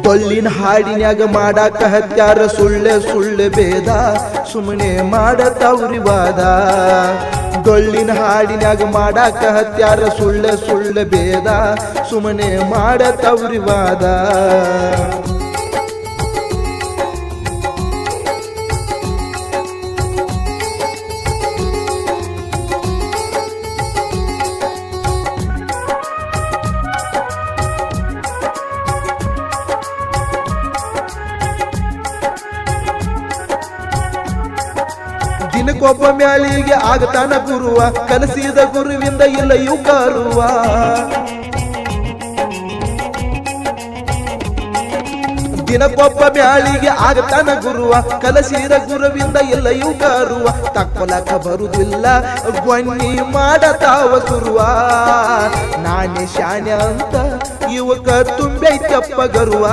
ಡೊಳ್ಳಿನ ಹಾಡಿನ್ಯಾಗ ಮಾಡಾಕ ಹತ್ಯಾರ ಸುಳ್ಳೆ ಸುಳ್ಳೆ ಭೇದ ಸುಮ್ಮನೆ ಮಾಡತವ್ರಿ ವಾದ ಡೊಳ್ಳಿನ ಹಾಡಿನ್ಯಾಗ ಮಾಡಾಕ ಹತ್ಯಾರ ಸುಳ್ಳೆ ಸುಳ್ಳೆ ಭೇದ ಸುಮ್ಮನೆ ಮಾಡತವ್ರಿ ವಾದ ದಿನಕ್ಕೊಬ್ಬ ಮ್ಯಾಲಿಗೆ ಆಗತಾನ ಗುರುವ ಕಲಿಸಿದ ಗುರುವಿಂದ ಇಲ್ಲ ಇವು ಕಾರುವ ದಿನಕ್ಕೊಬ್ಬ ಮ್ಯಾಲಿಗೆ ಆಗತಾನ ಗುರುವ ಕಲಿಸಿದ ಗುರುವಿಂದ ಇಲ್ಲ ಇವು ಕಾರುವ ತಕ್ಕೊಲಕ ಬರುದಿಲ್ಲ ಗೊನ್ನಿ ಮಾಡತಾವ ಸುರುವ ನಾನೇ ಶಾನ್ಯ ಅಂತ ಇವಕ ತುಂಬೈತಪ್ಪ ಗರುವ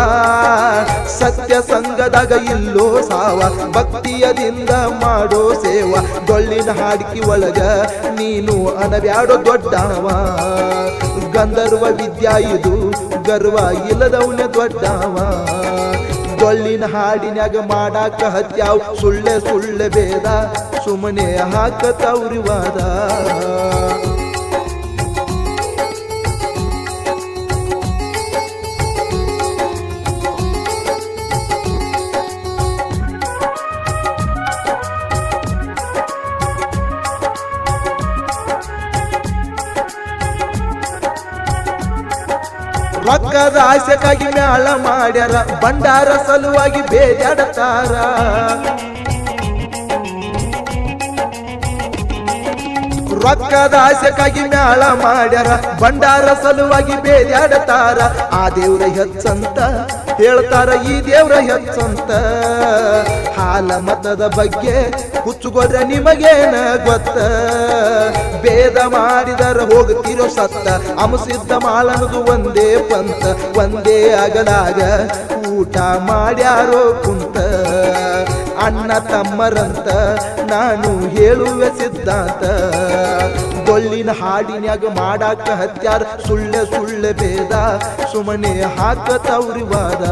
ಸತ್ಯ ಸಂಗದಾಗ ಇಲ್ಲೋ ಸಾವ ಭಕ್ತಿಯದಿಂದ ಮಾಡೋ ಸೇವ ಡೊಳ್ಳಿನ ಹಾಡಿಕಿ ಒಳಗ ನೀನು ಅನಬ್ಯಾಡೋ ದೊಡ್ಡವ ಗಂಧರ್ವ ವಿದ್ಯಾ ಇದು ಗರ್ವ ಇಲ್ಲದವನ ದೊಡ್ಡವ ಡೊಳ್ಳಿನ ಹಾಡಿನ್ಯಾಗ ಮಾಡಾಕ ಹತ್ಯಾವ್ ಸುಳ್ಳೆ ಸುಳ್ಳೆ ಭೇದ ಸುಮ್ಮನೆ ಹಾಕತವ್ರಿ ವಾದ ರೊಕ್ಕದ ಆಸೆಗಾಗಿ ಮ್ಯಾಳ ಮಾಡ್ಯಾರ ಭಂಡಾರ ಸಲುವಾಗಿ ಬೇಜಾಡತಾರ ರೊಕ್ಕದ ಆಸೆಗಾಗಿ ಮ್ಯಾಳ ಮಾಡ್ಯಾರ ಭಂಡಾರ ಸಲುವಾಗಿ ಬೇಜಾಡತಾರ ಆ ದೇವ್ರ ಹೆಚ್ಚಂತ ಹೇಳ್ತಾರ ಈ ದೇವ್ರ ಹೆಚ್ಚಂತ ಹಾಲ ಮತದ ಬಗ್ಗೆ ಹುಚ್ಚುಗೊಡ್ರ ನಿಮಗೇನ ಗೊತ್ತ ಭೇದ ಮಾಡಿದರ ಹೋಗ್ತಿರೋ ಸತ್ತ ಅಮಸಿದ್ದ ಮಾಳನದು ಒಂದೇ ಪಂತ ಒಂದೇ ಅಗಲಾಗ ಊಟ ಮಾಡ್ಯಾರೋ ಕುಂತ ಅಣ್ಣ ತಮ್ಮರಂತ ನಾನು ಹೇಳುವೆ ಸಿದ್ಧಾಂತ ಡೊಳ್ಳಿನ ಹಾಡಿನ್ಯಾಗ ಮಾಡಾಕ ಹತ್ಯಾರ ಸುಳ್ಳೆ ಸುಳ್ಳೆ ಭೇದ ಸುಮ್ಮನೆ ಹಾಕತವ್ರಿ ವಾದ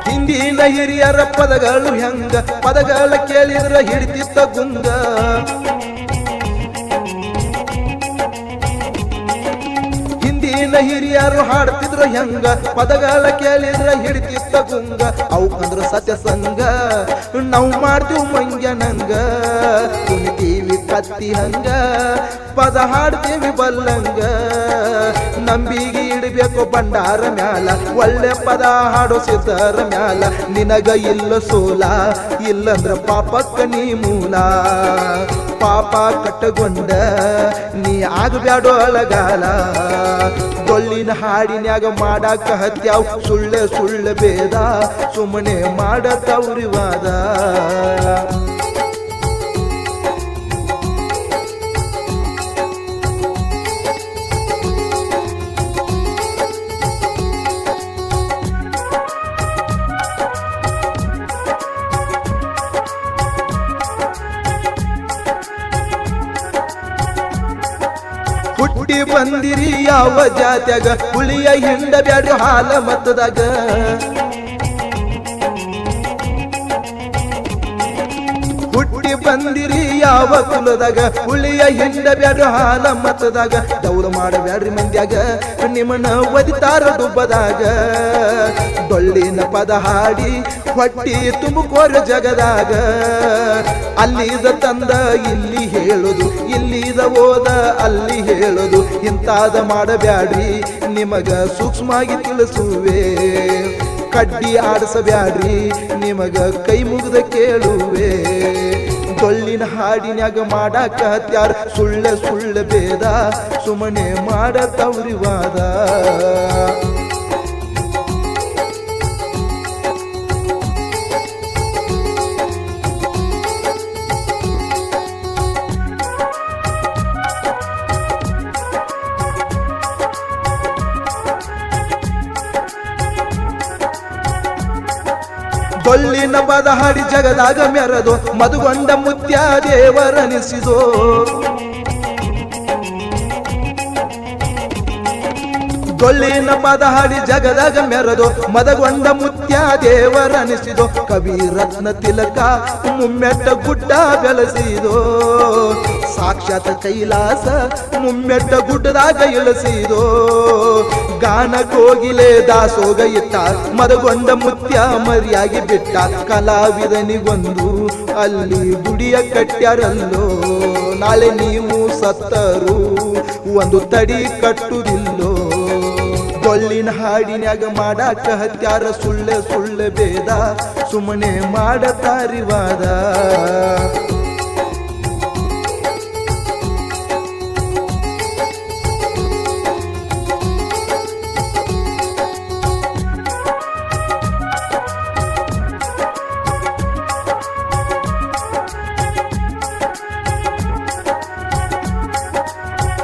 ಹಿಂದಿನ ಹಿರಿಯರ ಪದಗಳು ಹೆಂಗ ಪದಗಳ ಕೇಳಿದ್ರ ಹಿಡಿತಿತ್ತ ಗುಂಗ ಹಿಂದಿನ ಹಿರಿಯರು ಹಾಡ್ತಿದ್ರು ಹೆಂಗ ಪದಗಳ ಕೇಳಿದ್ರ ಹಿಡಿತಿತ್ತ ಗುಂಗ ಅವಕಂದ್ರ ಸತ್ಯ ಸಂಗ ನಾವು ಮಾಡ್ತೀವಿ ಮಂಗ್ಯ ನಂಗ ಕುಣಿತೀವಿ ಕತ್ತಿ ಹಂಗ ಪದ ಹಾಡ್ತೀವಿ ಬಲ್ಲಂಗ ನಂಬಿಗೆ ಇಡಬೇಕು ಭಂಡಾರ ಮ್ಯಾಲ ಒಳ್ಳೆ ಪದ ಹಾಡೋ ಸಿದ್ಧರ ಮ್ಯಾಲ ನಿನಗ ಇಲ್ಲ ಸೋಲ ಇಲ್ಲಂದ್ರ ಪಾಪಕ್ಕ ನೀ ಮೂಲ ಪಾಪ ಕಟ್ಟಗೊಂಡ ನೀ ಆಗಬ್ಯಾಡೋ ಅಳಗಾಲ ಡೊಳ್ಳಿನ ಹಾಡಿನ್ಯಾಗ ಮಾಡಾಕ ಹತ್ಯಾವ್ ಸುಳ್ಳೆ ಸುಳ್ಳೆ ಭೇದ ಸುಮ್ಮನೆ ಮಾಡತವ್ರಿ ವಾದ ಹುಟ್ಟಿ ಬಂದಿರಿ ಯಾವ ಜಾತ್ಯಾಗ ಹುಳಿಯ ಹಿಂಡ ಬ್ಯಾಡ್ರಿ ಹಾಲ ಮತದಾಗ ಹುಟ್ಟಿ ಬಂದಿರಿ ಯಾವ ಕುಲದಾಗ ಹುಳಿಯ ಹಿಂಡ ಬ್ಯಾಡ್ರಿ ಹಾಲ ಮತದಾಗ ದೌರು ಮಾಡಬ್ಯಾಡ್ರಿ ಮಂದ್ಯಾಗ ನಿಮ್ಮನ್ನ ಒದಿತಾರ ಡುಬ್ಬದಾಗ ಡೊಳ್ಳಿನ ಪದ ಹಾಡಿ ಹೊಟ್ಟಿ ತುಂಬಕೋರ ಜಗದಾಗ ಅಲ್ಲಿದ ತಂದ ಇಲ್ಲಿ ಹೇಳುದು ಇಲ್ಲಿದ ಓದ ಅಲ್ಲಿ ಹೇಳುದು ಇಂತಾದ ಮಾಡಬ್ಯಾಡ್ರಿ ನಿಮಗ ಸೂಕ್ಷ್ಮಾಗಿ ತಿಳಿಸುವೆ ಕಡ್ಡಿ ಆಡಿಸಬ್ಯಾಡ್ರಿ ನಿಮಗ ಕೈ ಮುಗ್ದ ಕೇಳುವೆ ಡೊಳ್ಳಿನ ಹಾಡಿನ್ಯಾಗ ಮಾಡಾಕ ಹತ್ಯಾರ ಸುಳ್ಳೆ ಸುಳ್ಳೆ ಭೇದ ಸುಮ್ಮನೆ ಮಾಡತವ್ರಿ ವಾದ ಡೊಳ್ಳಿನ ಪದ ಹಾಡಿ ಜಗದಾಗ ಮೆರೆದು ಮಧುಗೊಂಡ ಮುತ್ಯ ದೇವರನಿಸಿದೋ ಡೊಳ್ಳಿನ ಪದ ಹಾಡಿ ಜಗದಾಗ ಮೆರೆದು ಮದಗೊಂಡ ಮುತ್ಯ ದೇವರನಿಸಿದೋ ಕವಿ ರತ್ನ ತಿಲಕ ಮುಮ್ಮೆಟ್ಟ ಗುಡ್ಡ ಬೆಳೆಸಿದೋ ಸಾಕ್ಷಾತ್ ಕೈಲಾಸ ಮುಮ್ಮೆಟ್ಟ ಗುಡ್ಡದಾಗ ಇಳಿಸಿದೋ ಗಾನ ಕೋಗಿಲೆ ದಾಸೋಗ ಇಟ್ಟ ಮದಗೊಂಡ ಮುತ್ಯ ಮರಿಯಾಗಿ ಬಿಟ್ಟ ಕಲಾವಿದನಿಗೊಂದು ಅಲ್ಲಿ ಗುಡಿಯ ಕಟ್ಟ್ಯಾರಲ್ಲೋ ನಾಳೆ ನೀವು ಸತ್ತರು ಒಂದು ತಡಿ ಕಟ್ಟುದಿಲ್ಲೋ ಡೊಳ್ಳಿನ ಹಾಡಿನ್ಯಾಗ ಮಾಡಾಕ ಹತ್ಯಾರ ಸುಳ್ಳೆ ಸುಳ್ಳೆ ಬೇದ ಸುಮ್ಮನೆ ಮಾಡತಾರಿವಾದ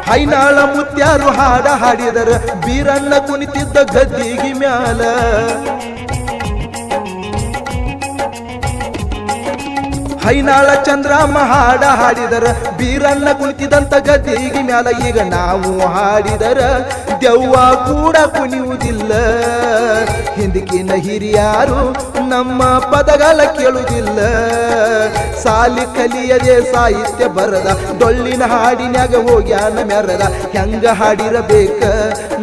ಹೈನಾಳ ಮುತ್ಯಾರು ಹಾಡ ಹಾಡಿದರ ಬೀರಣ್ಣ ಕುಣಿತಿದ್ದ ಗದ್ದಿಗಿ ಮ್ಯಾಲ ಹೈನಾಳ ಚಂದ್ರಮ್ಮ ಹಾಡ ಹಾಡಿದರ ಬೀರಣ್ಣ ಕುಣಿತಿದಂತ ಗದ್ದಿಗಿ ಮ್ಯಾಲ ಈಗ ನಾವು ಹಾಡಿದರ ದೆವ್ವ ಕೂಡ ಕುಣಿಯುವುದಿಲ್ಲ ಹಿಂದಕ್ಕಿನ ಹಿರಿಯಾರು ನಮ್ಮ ಪದಗಳ ಕೇಳುವುದಿಲ್ಲ ಸಾಲಿ ಕಲಿಯದೆ ಸಾಹಿತ್ಯ ಬರದ ಡೊಳ್ಳಿನ ಹಾಡಿನ್ಯಾಗ ಹೋಗ್ಯಾನ ಮೆರದ ಹೆಂಗ ಹಾಡಿರಬೇಕ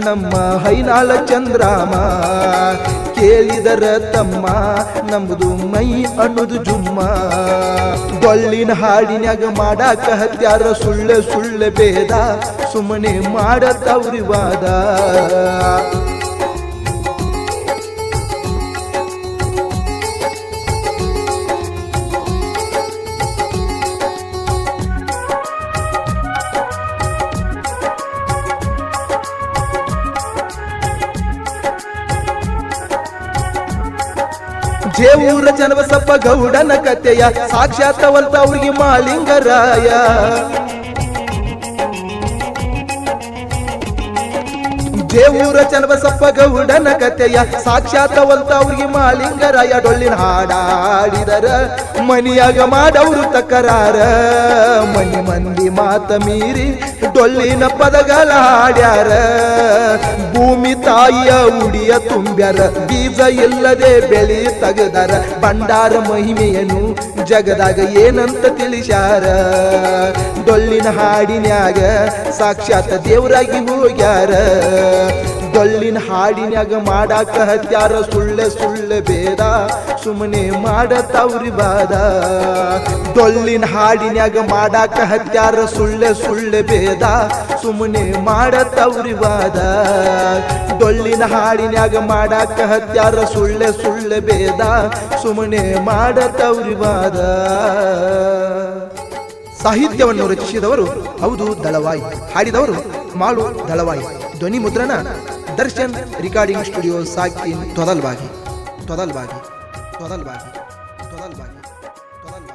ನಮ್ಮ ಹೈನಾಳ ಚಂದ್ರಾಮ ಕೇಳಿದರ ತಮ್ಮ ನಮ್ಮದು ಮೈ ಅನ್ನೋದು ಜುಮ್ಮ ಡೊಳ್ಳಿನ ಹಾಡಿನ್ಯಾಗ ಮಾಡಾಕ ಹತ್ಯಾರ ಸುಳ್ಳೆ ಸುಳ್ಳೆ ಬೇದ ಸುಮ್ಮನೆ ಮಾಡತವ್ರಿ ವಾದ ಜೇವೂರ ಚನ್ನಬಸಪ್ಪ ಗೌಡನ ಕಥೆಯ ಸಾಕ್ಷಾತ್ತವಂತ ಅವ್ರಿಗೆ ಮಾಲಿಂಗರಾಯ ಜೇವೂರ ಚನ್ನಬಸಪ್ಪ ಗೌಡನ ಕಥೆಯ ಸಾಕ್ಷಾತ್ತವಂತ ಅವ್ರಿಗೆ ಮಾಲಿಂಗರಾಯ ಡೊಳ್ಳಿನ ಹಾಡಾಡಿದರ ಮನಿಯಾಗ ಮಾಡವ್ರು ತಕರಾರ ಮನಿ ಮಂದಿ ಮಾತ ಮೀರಿ ಡೊಳ್ಳಿನ ಪದಗಳ ಹಾಡ್ಯಾರ ಭೂಮಿ ತಾಯಿಯ ಉಡಿಯ ತುಂಬ್ಯಾರ ಬೀಜ ಇಲ್ಲದೆ ಬೆಳಿ ತಗದಾರ ಭಂಡಾರ ಮಹಿಮೆಯನ್ನು ಜಗದಾಗ ಏನಂತ ತಿಳಿಸ್ಯಾರ ಡೊಳ್ಳಿನ ಹಾಡಿನ್ಯಾಗ ಸಾಕ್ಷಾತ್ ದೇವರಾಗಿ ಹೋಗ್ಯಾರ ಡೊಳ್ಳಿನ ಹಾಡಿನ್ಯಾಗ ಮಾಡಾಕ ಹತ್ಯಾರ ಸುಳ್ಳೆ ಸುಳ್ಳೆ ಬೇದ ಸುಮ್ಮನೆ ಮಾಡತವ್ರಿ ಬಾದ ಡೊಳ್ಳಿನ ಹಾಡಿನ್ಯಾಗ ಮಾಡಾಕ ಹತ್ಯಾರ ಸುಳ್ಳೆ ಸುಳ್ಳೆ ಬೇದ ಸುಮ್ಮನೆ ಮಾಡತವ್ರಿ ವಾದ ಡೊಳ್ಳಿನ ಹಾಡಿನ್ಯಾಗ ಮಾಡಾಕ ಹತ್ಯಾರ ಸುಳ್ಳೆ ಸುಳ್ಳೆ ಬೇದ ಸುಮ್ಮನೆ ಮಾಡತವ್ರಿ ವಾದ ಸಾಹಿತ್ಯವನ್ನು ರಚಿಸಿದವರು ಹೌದು ದಳವಾಯಿ, ಹಾಡಿದವರು ಮಾಳು ದಳವಾಯಿ, ಧ್ವನಿ ಮುದ್ರಣ ದರ್ಶನ್ ರಿಕಾರ್ಡಿಂಗ್ ಸ್ಟುಡಿಯೋ ಸಾಕಿನ್ ತೊದಲ್ಬಾಗಿ ತೊದಲ್ಬಾಗಿ ತೊದಲ್ಬಾಗಿ ತೊದಲ್ಬಾಗಿ ತೊದಲ್ಬಾಗಿ